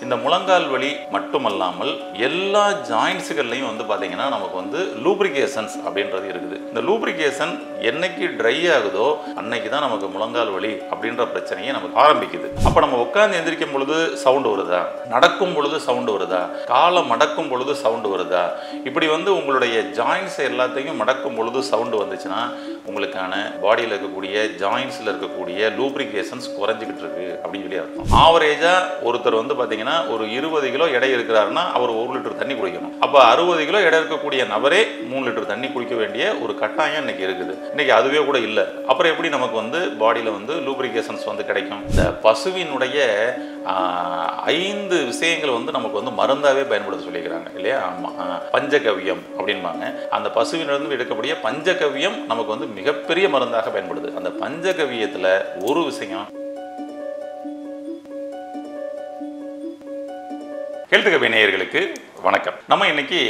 இந்த முழங்கால் வலி மட்டுமல்லாமல் எல்லா ஜாயின்ட்ஸ்கள்லையும் வந்து பார்த்தீங்கன்னா நமக்கு வந்து லூப்ரிகேஷன்ஸ் அப்படின்றது இருக்குது. இந்த லூப்ரிகேஷன் என்னைக்கு ட்ரை ஆகுதோ அன்னைக்கு தான் நமக்கு முழங்கால் வலி அப்படின்ற பிரச்சனையே நமக்கு ஆரம்பிக்குது. அப்போ நம்ம உட்காந்து எந்திரிக்கும் பொழுது சவுண்டு வருதா, நடக்கும் பொழுது சவுண்டு வருதா, காலை மடக்கும் பொழுது சவுண்டு வருதா, இப்படி வந்து உங்களுடைய ஜாயின்ட்ஸ் எல்லாத்தையும் மடக்கும் பொழுது சவுண்டு வந்துச்சுன்னா உங்களுக்கான பாடியில் இருக்கக்கூடிய ஜாயின்ட்ஸில் இருக்கக்கூடிய லூப்ரிகேஷன்ஸ் குறைஞ்சிக்கிட்டு இருக்கு அப்படின்னு சொல்லி அர்த்தம். ஆவரேஜாக ஒருத்தர் வந்து பார்த்தீங்கன்னா ஒரு 20 கிலோ எடை இருக்கிறாருன்னா அவர் 1 லிட்டர் தண்ணி குடிக்கணும். அப்போ 60 கிலோ எடை இருக்கக்கூடிய நபரே 3 லிட்டர் தண்ணி குடிக்க வேண்டிய ஒரு கட்டாயம் இன்னைக்கு இருக்குது. இன்னைக்கு அதுவே கூட இல்லை. அப்புறம் எப்படி நமக்கு வந்து பாடியில் வந்து லூப்ரிகேஷன்ஸ் வந்து கிடைக்கும்? இந்த பசுவினுடைய 5 விஷயங்கள் வந்து நமக்கு வந்து மருந்தாவே பயன்படுத்த சொல்லிக்கிறாங்க இல்லையா? பஞ்சகவ்யம் அப்படின்பாங்க. அந்த பசுவினிருந்து எடுக்கக்கூடிய பஞ்சகவ்யம் நமக்கு வந்து மிகப்பெரிய மருந்தாக பயன்படுது. அந்த பஞ்சகவ்யத்துல ஒரு விஷயம் கேள்விக்கு நேயர்களுக்கு வணக்கம். நம்ம இன்னைக்கு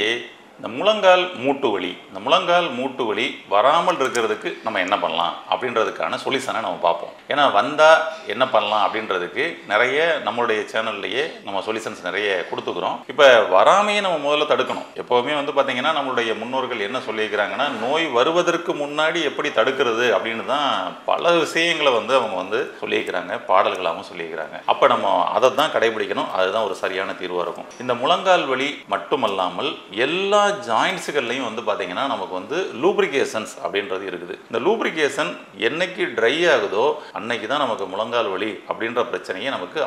இந்த முழங்கால் மூட்டு வலி, இந்த முழங்கால் மூட்டு வலி வராமல் இருக்கிறதுக்கு நம்ம என்ன பண்ணலாம் அப்படின்றதுக்கான சொல்யூஷனை நம்ம பார்ப்போம். ஏன்னா வந்தால் என்ன பண்ணலாம் அப்படின்றதுக்கு நிறைய நம்மளுடைய சேனல்லையே நம்ம சொல்யூஷன்ஸ் நிறைய கொடுத்துக்கிறோம். இப்போ வராமையே நம்ம முதல்ல தடுக்கணும். எப்போவுமே வந்து பார்த்தீங்கன்னா நம்மளுடைய முன்னோர்கள் என்ன சொல்லியிருக்கிறாங்கன்னா, நோய் வருவதற்கு முன்னாடி எப்படி தடுக்கிறது அப்படின்னு தான் பல விஷயங்களை வந்து அவங்க வந்து சொல்லியிருக்கிறாங்க, பாடல்களாகவும் சொல்லியிருக்கிறாங்க. அப்போ நம்ம அதை தான் கடைபிடிக்கணும். அதுதான் ஒரு சரியான தீர்வாக இருக்கும். இந்த முழங்கால் வலி மட்டுமல்லாமல் எல்லா ஜாயின்ட்ஸ்கள்லையும் வந்து பார்த்தீங்கன்னா நமக்கு வந்து லூப்ரிகேஷன்ஸ் அப்படின்றது இருக்குது. இந்த லூப்ரிகேஷன் என்னைக்கு ட்ரை ஆகுதோ அன்னைக்கு தான் நமக்கு முழங்கால் வலி அப்படின்ற பிரச்சனையே நமக்கு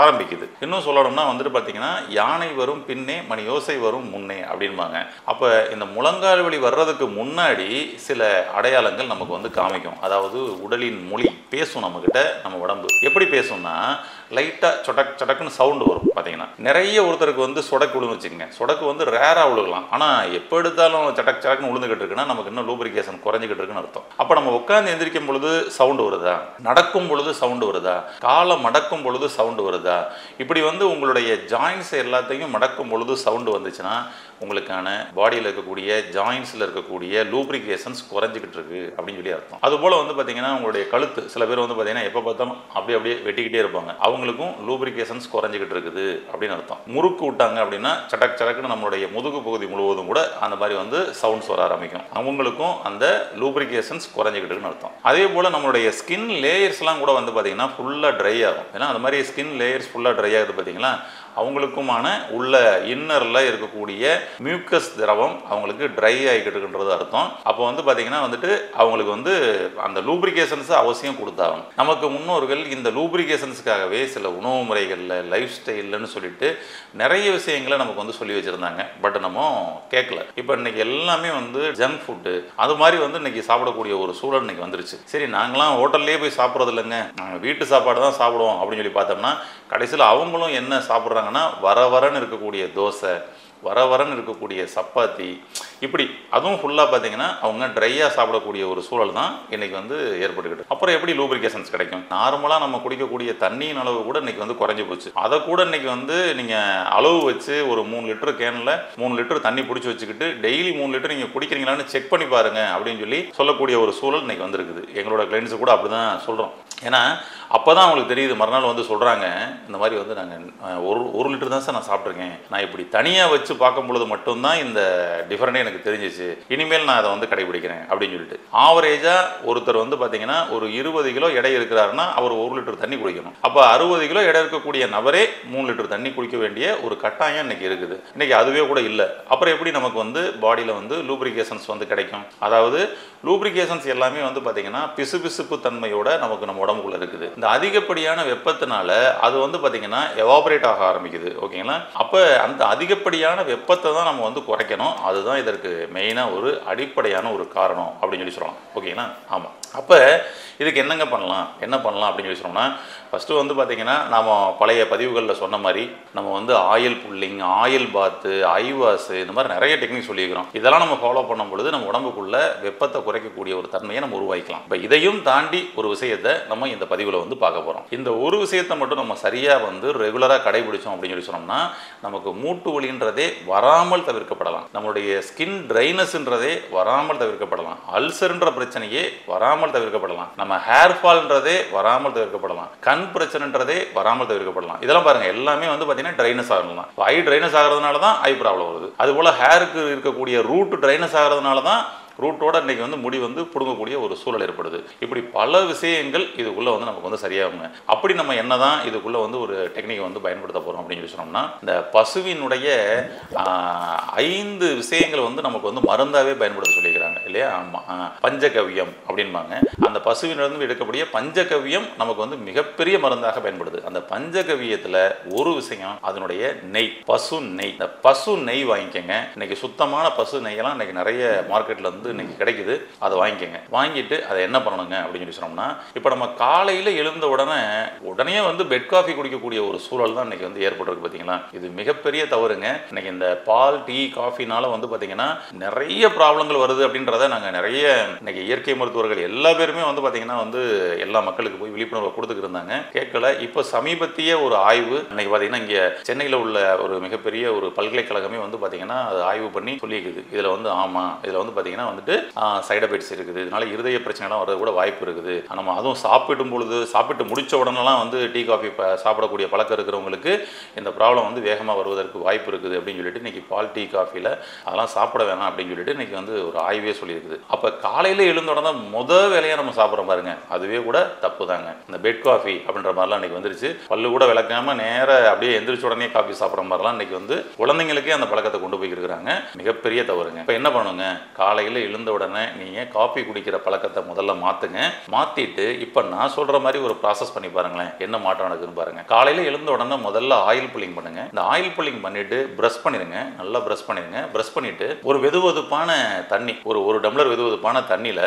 ஆரம்பிக்குது. இன்னும் சொல்லணும்னா வந்துட்டு பார்த்தீங்கன்னா, யானை வரும் பின்னே மணி யோசை வரும் முன்னே அப்படின்பாங்க. அப்போ இந்த முழங்கால் வலி வர்றதுக்கு முன்னாடி சில அடையாளங்கள் நமக்கு வந்து காமிக்கும். அதாவது உடலின் மொழி பேசும் நம்மக்கிட்ட. நம்ம உடம்பு எப்படி பேசும்னா, லைட்டாக சொடக்குன்னு சவுண்டு வரும். பார்த்தீங்கன்னா நிறைய ஒருத்தருக்கு வந்து சொடக்கு விழுந்து வச்சுக்கோங்க. சொடக்கு வந்து ரேராக விழுகலாம். ஆனால் எப்போ எடுத்தாலும் சடக்குன்னு விழுந்துக்கிட்டு இருக்குன்னா நமக்கு இன்னும் லூப்ரிகேஷன் குறைஞ்சிக்கிட்டு இருக்குன்னு அர்த்தம். அப்போ நம்ம உட்காந்து எந்திரிக்கும் பொழுது சவுண்டு வருதா, நடக்கும் பொழுது சவுண்டு வருதா, காலை மடக்கும் பொழுது சவுண்டு வருதா, இப்படி வந்து உங்களுடைய ஜாயின்ட்ஸ் எல்லாத்தையும் மடக்கும் பொழுது சவுண்டு வந்துச்சுன்னா உங்களுக்கான பாடியில் இருக்கக்கூடிய ஜாயின்ட்ஸில் இருக்கக்கூடிய லூப்ரிகேஷன்ஸ் குறைஞ்சிக்கிட்டு இருக்கு அப்படின்னு சொல்லி அர்த்தம். அதுபோல் வந்து பார்த்தீங்கன்னா உங்களுடைய கழுத்து, சில பேர் வந்து பார்த்தீங்கன்னா எப்போ பார்த்தாலும் அப்படியே வெட்டிக்கிட்டே இருப்பாங்க. அவங்களுக்கும் லூப்ரிகேஷன்ஸ் குறைஞ்சிக்கிட்டு இருக்குது அப்படின்னு அர்த்தம். முறுக்கு விட்டாங்க அப்படின்னா சடக்குன்னு நம்மளுடைய முதுகு பகுதி முழுவதும் கூட அந்த மாதிரி வந்து சவுண்ட்ஸ் வர ஆரம்பிக்கும். அவங்களுக்கும் அந்த லூப்ரிகேஷன்ஸ் குறைஞ்சிக்கிட்டு இருக்குன்னு அர்த்தம். அதே போல் நம்மளுடைய ஸ்கின் லேயர்ஸ்லாம் கூட வந்து பார்த்தீங்கன்னா ஃபுல்லாக ட்ரை ஆகும். ஏன்னா அந்த மாதிரி ஸ்கின் லேயர்ஸ் ஃபுல்லாக ட்ரை ஆகுது பார்த்தீங்களா, அவங்களுக்குமான உள்ள இன்னரில் இருக்கக்கூடிய மியூக்கஸ் திரவம் அவங்களுக்கு ட்ரை ஆகிக்கிட்டுன்றது அர்த்தம். அப்போ வந்து பார்த்தீங்கன்னா வந்துட்டு அவங்களுக்கு வந்து அந்த லூப்ரிகேஷன்ஸை அவசியம் கொடுத்தாங்க. நமக்கு முன்னோர்கள் இந்த லூப்ரிகேஷன்ஸுக்காகவே சில உணவு முறைகளில், லைஃப் ஸ்டைல்னு சொல்லிட்டு நிறைய விஷயங்களை நமக்கு வந்து சொல்லி வச்சுருந்தாங்க. பட் நம்ம கேட்கல. இப்போ இன்னைக்கு எல்லாமே வந்து ஜங்க் ஃபுட்டு அது மாதிரி வந்து இன்னைக்கு சாப்பிடக்கூடிய ஒரு சூழல் இன்னைக்கு வந்துருச்சு. சரி, நாங்களாம் ஹோட்டல்லேயே போய் சாப்பிட்றது இல்லைங்க, நாங்கள் வீட்டு சாப்பாடு தான் சாப்பிடுவோம் அப்படின்னு சொல்லி பார்த்தோம்னா கடைசியில் அவங்களும் என்ன சாப்பிட்றாங்கன்னா வரன்னு இருக்கக்கூடிய தோசை, வரன்னு இருக்கக்கூடிய சப்பாத்தி, இப்படி அதுவும் ஃபுல்லாக பார்த்தீங்கன்னா அவங்க ட்ரையாக சாப்பிடக்கூடிய ஒரு சூழல் தான் இன்றைக்கி வந்து ஏற்பட்டுக்கிட்டு. அப்புறம் எப்படி லூப்ரிகேஷன்ஸ் கிடைக்கும்? நார்மலாக நம்ம குடிக்கக்கூடிய தண்ணியின் அளவு கூட இன்றைக்கி வந்து குறைஞ்சி போச்சு. அதை கூட இன்றைக்கி வந்து நீங்கள் அளவு வச்சு ஒரு 3 லிட்டர் கேனில் 3 லிட்டர் தண்ணி பிடிச்சி வச்சுக்கிட்டு டெய்லி 3 லிட்டர் நீங்கள் குடிக்கிறீங்களான்னு செக் பண்ணி பாருங்க அப்படின்னு சொல்லக்கூடிய ஒரு சூழல் இன்றைக்கி வந்திருக்குது. எங்களோட கிளைண்ட்ஸு கூட அப்படி தான் சொல்கிறோம். ஏன்னா அப்போ தான் அவங்களுக்கு தெரியுது. மறுநாள் வந்து சொல்கிறாங்க, இந்த மாதிரி வந்து நாங்கள் ஒரு லிட்டர் தான் சார் நான் சாப்பிட்ருக்கேன், நான் இப்படி தனியாக வச்சு பார்க்கும் பொழுது மட்டும்தான் இந்த டிஃபரெண்டே எனக்கு தெரிஞ்சிச்சு, இனிமேல் நான் அதை வந்து கடைபிடிக்கிறேன் அப்படின்னு சொல்லிட்டு. ஆவரேஜாக ஒருத்தர் வந்து பார்த்தீங்கன்னா ஒரு 20 கிலோ எடை இருக்கிறாருன்னா அவர் 1 லிட்டர் தண்ணி குடிக்கணும். அப்போ 60 கிலோ எடை இருக்கக்கூடிய நபரே 3 லிட்டர் தண்ணி குடிக்க வேண்டிய ஒரு கட்டாயம் இன்னைக்கு இருக்குது. இன்னைக்கு அதுவே கூட இல்லை. அப்புறம் எப்படி நமக்கு வந்து பாடியில் வந்து லூப்ரிகேஷன்ஸ் வந்து கிடைக்கும்? அதாவது லூப்ரிகேஷன்ஸ் எல்லாமே வந்து பார்த்தீங்கன்னா பிசுபிசுப்பு தன்மையோட நமக்கு நம்ம உடம்புக்குள்ள இருக்குது. இந்த அதிகப்படியான வெப்பத்தினால அது வந்து பார்த்தீங்கன்னா எவாபரேட் ஆக ஆரம்பிக்குது. ஓகேங்களா? அப்போ அந்த அதிகப்படியான வெப்பத்தை தான் நம்ம வந்து குறைக்கணும். அதுதான் இதற்கு மெயினாக ஒரு அடிப்படையான ஒரு காரணம் அப்படின்னு சொல்லலாம். ஓகேங்களா? ஆமாம். அப்போ இதுக்கு என்ன பண்ணலாம் அப்படின்னு சொல்லி சொன்னோம்னா, ஃபஸ்ட்டு வந்து பார்த்திங்கன்னா நம்ம பழைய பதிவுகளில் சொன்ன மாதிரி நம்ம வந்து ஆயில் புல்லிங், ஆயில் பாத்து, ஐவாஸு, இந்த மாதிரி நிறைய டெக்னிக் சொல்லியிருக்கிறோம். இதெல்லாம் நம்ம ஃபாலோ பண்ணும் பொழுது நம்ம உடம்புக்குள்ள வெப்பத்தை குறைக்கக்கூடிய ஒரு தன்மையை நம்ம உருவாக்கலாம். இப்போ இதையும் தாண்டி ஒரு விஷயத்தை நம்ம இந்த பதிவில் வந்து பார்க்க போகிறோம். இந்த ஒரு விஷயத்தை மட்டும் நம்ம சரியாக வந்து ரெகுலராக கடைபிடிச்சோம் அப்படின்னு சொல்லி சொன்னோம்னா நமக்கு மூட்டு வலின்றதே வராமல் தவிர்க்கப்படலாம். நம்மளுடைய ஸ்கின் ட்ரைனஸ்ன்றதே வராமல் தவிர்க்கப்படலாம். அல்சர்ன்ற பிரச்சனையே வராமல் தவிர்க்கப்படலாம். நம்ம ஹேர் ஃபால்ன்றதே வராமல் தவிர்க்கப்படலாம். கண் பிரச்சனைன்றதே வராமல் தவிர்க்கப்படலாம். இதெல்லாம் பாருங்க எல்லாமே வந்து பார்த்தீங்கன்னா ட்ரைனஸ் ஆகணும் தான். ஐ ட்ரைனஸ் ஆகிறதுனால தான் ஐ ப்ராப்ளம் வருது. அதுபோல் ஹேருக்கு இருக்கக்கூடிய ரூட் ட்ரைனஸ் ஆகிறதுனால தான் ரூட்டோட இன்றைக்கி வந்து முடி வந்து பிடுங்கக்கூடிய ஒரு சூழல் ஏற்படுது. இப்படி பல விஷயங்கள் இதுக்குள்ளே வந்து நமக்கு வந்து சரியாகுங்க. அப்படி நம்ம என்ன தான் இதுக்குள்ளே வந்து ஒரு டெக்னிக்கை வந்து பயன்படுத்த போகிறோம் அப்படின்னு சொல்லி சொன்னோம்னா, இந்த பசுவினுடைய 5 விஷயங்கள் வந்து நமக்கு வந்து மருந்தாகவே பயன்படுத்த சொல்லிக்கிறாங்க இல்லையா? ஆமாம், பஞ்சகவ்யம் அப்படின்பாங்க. அந்த பசுவினிருந்து எடுக்கக்கூடிய பஞ்சகவ்யம் நமக்கு வந்து மிகப்பெரிய மருந்தாக பயன்படுது. அந்த பஞ்சகவ்யத்தில் ஒரு விஷயம் அதனுடைய நெய், பசு நெய். இந்த பசு நெய் வாங்கிக்கோங்க. இன்னைக்கு சுத்தமான பசு நெய்யெல்லாம் இன்னைக்கு நிறைய மார்க்கெட்டில் வந்து இன்னைக்கு கிடைக்குது. அதை வாங்கிக்கோங்க. வாங்கிட்டு அதை என்ன பண்ணணுங்க அப்படின்னு சொல்லி சொன்னோம்னா, இப்போ நம்ம காலையில் எழுந்த உடனே வந்து பெட் காஃபி குடிக்கக்கூடிய ஒரு சூழல் தான் இன்னைக்கு வந்து ஏற்பட்டிருக்கு. பார்த்தீங்களா, இது மிகப்பெரிய தவறுங்க. இன்னைக்கு இந்த பால் டீ காஃபினால வந்து பார்த்தீங்கன்னா நிறைய ப்ராப்ளங்கள் வருது அப்படின்றத நாங்கள் நிறைய இன்னைக்கு இயற்கை மருத்துவர்கள் எல்லா பேருமே வந்து பார்த்தீங்கன்னா வந்து எல்லா மக்களுக்கு போய் விழிப்புணர்வை கொடுத்துக்கிட்டு இருந்தாங்க. கேட்கல. இப்போ சமீபத்திய ஒரு ஆய்வு இன்னைக்கு பார்த்தீங்கன்னா இங்கே சென்னையில் உள்ள ஒரு மிகப்பெரிய ஒரு பல்கலைக்கழகமே வந்து பார்த்தீங்கன்னா அது ஆய்வு பண்ணி சொல்லியிருக்குது. இதில் வந்து ஆமாம், இதில் வந்து பார்த்தீங்கன்னா வந்துட்டு சைடு எஃபெக்ட்ஸ் இருக்குது. இதனால இருதய பிரச்சனைலாம் வரது கூட வாய்ப்பு இருக்குது. நம்ம அதுவும் சாப்பிட்டு முடிச்ச உடனெல்லாம் வந்து டீ காஃபி சாப்பிடக்கூடிய பழக்கம் இருக்கிறவங்களுக்கு இந்த ப்ராப்ளம் வந்து வேகமாக வருவதற்கு வாய்ப்பு இருக்குது அப்படின்னு சொல்லிட்டு இன்னைக்கு பால் டீ காஃபியில் அதெல்லாம் சாப்பிட வேணாம் அப்படின்னு சொல்லிட்டு இன்னைக்கு வந்து ஒரு ஆய்வே சொல்லியிருக்குது. அப்போ காலையில் எழுந்த உடனே முதல் வேலையாக நம்ம சாப்பிட்றோம் பாருங்க, அதுவே கூட தப்பு தாங்க. இந்த பெட் காஃபி அப்படின்ற மாதிரிலாம் இன்னைக்கு வந்துருச்சு. பல்லு கூட விளக்காம நேர அப்படியே எந்திரிச்ச உடனே காஃபி சாப்பிட்ற மாதிரிலாம் இன்னைக்கு வந்து குழந்தைங்களுக்கே அந்த பழக்கத்தை கொண்டு போய் இருக்கிறாங்க. மிகப்பெரிய தவறுங்க. இப்போ என்ன பண்ணுங்க, காலையில் எழுந்த உடனே நீங்கள் காஃபி குடிக்கிற பழக்கத்தை முதல்ல மாற்றுங்க. மாற்றிட்டு இப்போ நான் சொல்கிற மாதிரி ஒரு ப்ராசஸ் பண்ணி பாருங்களேன், என்ன மாற்றம் நடக்குதுன்னு பாருங்கள். காலையில் எழுந்த உடனே முதல்ல ஆயில் புல்லிங் பண்ணுங்க. இந்த ஆயில் புல்லிங் பண்ணிவிட்டு ப்ரஷ் பண்ணிடுங்க. நல்லா ப்ரஷ் பண்ணிடுங்க. ப்ரஷ் பண்ணிவிட்டு ஒரு வெதுவெதுப்பான தண்ணி, ஒரு டம்ளர் வெதுவெதுப்பான தண்ணியில்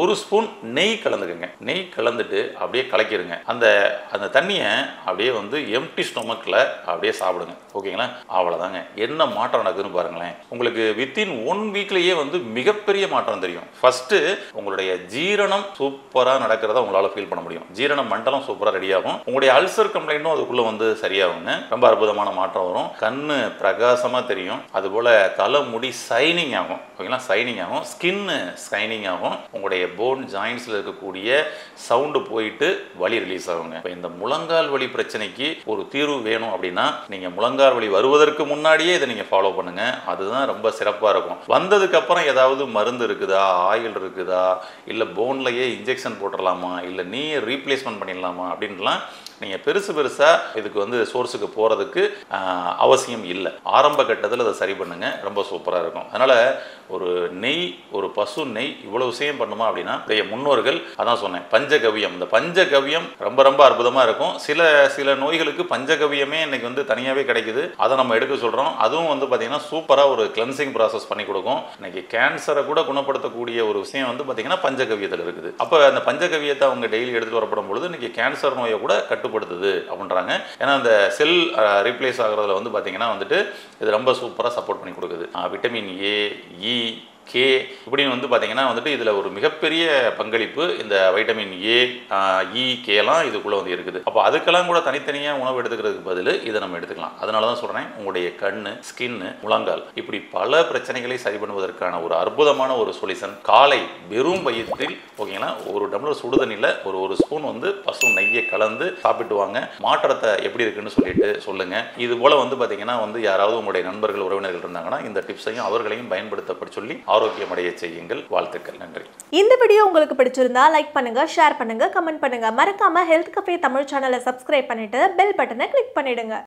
ஒரு ஸ்பூன் நெய் கலந்துக்குங்க. நெய் கலந்துட்டு அப்படியே கலக்கிடுங்க. அந்த தண்ணியை அப்படியே வந்து எம்டி ஸ்டொமக்கில் அப்படியே சாப்பிடுங்க. ஓகேங்களா? அவ்வளோதாங்க. என்ன மாற்றம் நடக்குதுன்னு பாருங்களேன். உங்களுக்கு வித்தின் 1 வீக்லேயே வந்து மிகப்பெரிய மாற்றம் தெரியும். ஃபர்ஸ்ட் உங்களுடைய ஜீரணம் சூப்பரா நடக்கிறத உங்களால ஃபீல் பண்ண முடியும். ஜீரண மண்டலம் சூப்பரா ரெடி ஆகும். உங்களுடைய அல்சர் கம்ப்ளைண்ட்டும் அதுக்குள்ள வந்து சரியாகுங்க. ரொம்ப அற்புதமான மாற்றம் வரும். கண்ணு பிரகாசமா தெரியும். அதுபோல தலைமுடி சைனிங் ஆகும். ஓகேங்களா? சைனிங் ஆகும். ஸ்கின் சைனிங் ஆகும். உங்களுடைய போன் ஜாயின்ஸ்ல இருக்கக்கூடிய சவுண்டு போயிட்டு வலி ரிலீஸ் ஆகுங்க. இப்போ இந்த முழங்கால் வலி பிரச்சனைக்கு ஒரு தீர்வு வேணும் அப்படின்னா நீங்க முழங்கால் வலி வருவதற்கு முன்னாடியே இதை நீங்க ஃபாலோ பண்ணுங்க. அதுதான் ரொம்ப சிறப்பா இருக்கும். வந்ததுக்கு அப்புறம் ஏதாவது மருந்து இருக்குதா, ஆயில் இருக்குதா, இல்லை போன்லையே இன்ஜெக்ஷன் போட்டுடலாமா, இல்லை நீயே ரீப்ளேஸ்மெண்ட் பண்ணிடலாமா அப்படின்லாம் நீங்கள் பெருசாக இதுக்கு வந்து சோர்ஸுக்கு போகிறதுக்கு அவசியம் இல்லை. ஆரம்ப கட்டத்தில் அதை சரி பண்ணுங்க. ரொம்ப சூப்பராக இருக்கும். அதனால் ஒரு நெய், ஒரு பசு நெய் இவ்வளோ விஷயம் பண்ணுமா அப்படின்னா முன்னோர்கள் அதான் சொன்னேன், பஞ்சகவ்யம். இந்த பஞ்சகவ்யம் ரொம்ப ரொம்ப அற்புதமாக இருக்கும். சில நோய்களுக்கு பஞ்சகவ்யமே இன்னைக்கு வந்து தனியாகவே கிடைக்குது. அதை நம்ம எடுக்க சொல்கிறோம். அதுவும் வந்து பார்த்தீங்கன்னா சூப்பராக ஒரு கிளென்சிங் ப்ராசஸ் பண்ணி கொடுக்கும். இன்னைக்கு கேன்சரை கூட குணப்படுத்தக்கூடிய ஒரு விஷயம் வந்து பார்த்தீங்கன்னா பஞ்சகவ்யத்தில் இருக்குது. அப்போ அந்த பஞ்சகவ்யத்தை அவங்க டெய்லி எடுத்துகிட்டு வரப்படும் பொழுது இன்னைக்கு கேன்சர் நோயை கூட கட்டுப்படுத்துது அப்படின்றாங்க. ஏன்னா அந்த செல் ரீப்ளேஸ் ஆகிறதுல வந்து பார்த்தீங்கன்னா வந்துட்டு இது ரொம்ப சூப்பராக சப்போர்ட் பண்ணி கொடுக்குது. விட்டமின் ஏ, இ, கே இப்படின்னு வந்து பார்த்தீங்கன்னா வந்துட்டு இதில் ஒரு மிகப்பெரிய பங்களிப்பு இந்த வைட்டமின் ஏ, இ, கேலாம் இதுக்குள்ளே வந்து இருக்குது. அப்போ அதுக்கெல்லாம் கூட தனித்தனியாக உணவு எடுத்துக்கிறதுக்கு பதில் இதை நம்ம எடுத்துக்கலாம். அதனால தான் சொல்கிறேன், உங்களுடைய கண்ணு, ஸ்கின்னு, முழங்கால் இப்படி பல பிரச்சனைகளை சரி பண்ணுவதற்கான ஒரு அற்புதமான ஒரு சொல்யூஷன். காலை வெறும் வயிற்றில் ஓகேங்களா ஒரு டம்ளர் சுடுதண்ணியில் ஒரு ஸ்பூன் வந்து பசு நெய்யை கலந்து சாப்பிட்டு வாங்க. மாற்றத்தை எப்படி இருக்குன்னு சொல்லிட்டு சொல்லுங்க. இது போல வந்து பார்த்தீங்கன்னா வந்து யாராவது உங்களுடைய நண்பர்கள், உறவினர்கள் இருந்தாங்கன்னா இந்த டிப்ஸையும் அவர்களையும் பயன்படுத்தப்பட சொல்லி ஆரோக்கியம் அடைய செய்யுங்கள். வாழ்த்துக்கள். நன்றி. இந்த வீடியோ உங்களுக்கு பிடிச்சிருந்தா லைக் பண்ணுங்க, ஷேர் பண்ணுங்க, கமெண்ட் பண்ணுங்க. மறக்காம ஹெல்த் கஃபே தமிழ் சேனலை சப்ஸ்கிரைப் பண்ணிட்டு பெல் பட்டனை கிளிக் பண்ணிடுங்க.